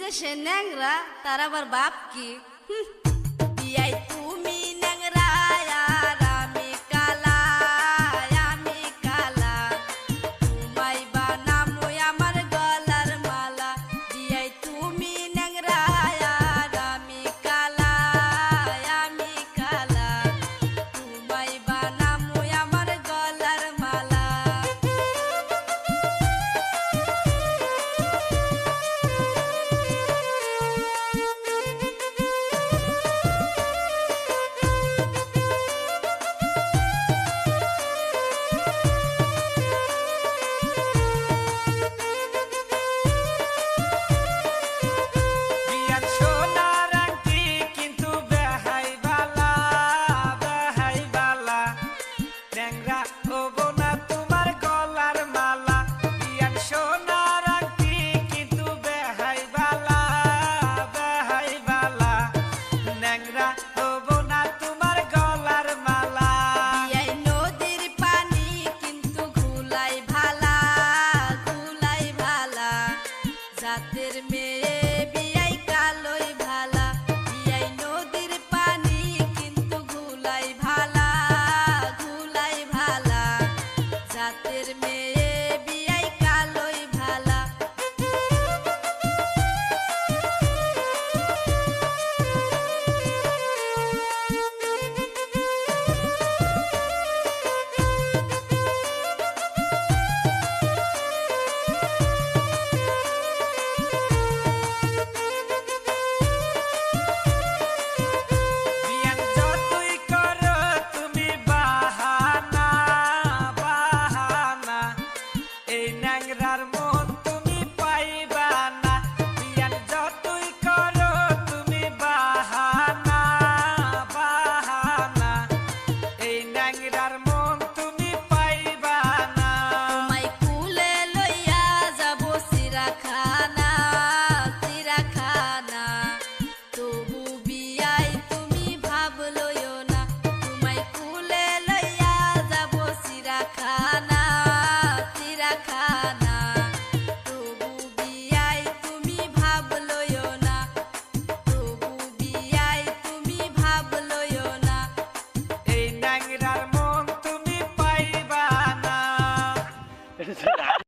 যে সে ন্যাংরা তার আবার বাপ কি? বিয়াই তুমি ন্যাংরা আর আমি কালা, আমি কালা, তোমায় বানামু আমার গলার মালা। বিয়াই তুমি ন্যাংরা আর আমি কালা, আমি কালা, তোমায় বানামু আমার গলার মালা। জাতের মেয়ে বিয়াই কালোই ভালা, বিয়াই নদীর পানি কিন্তু ঘুলাই ভালা, ঘুলাই ভালা, জাতের মেয়ে বিয়াই কালোই ভালা। তবু বিয়াই তুমি ভাবলইও না, তোমায়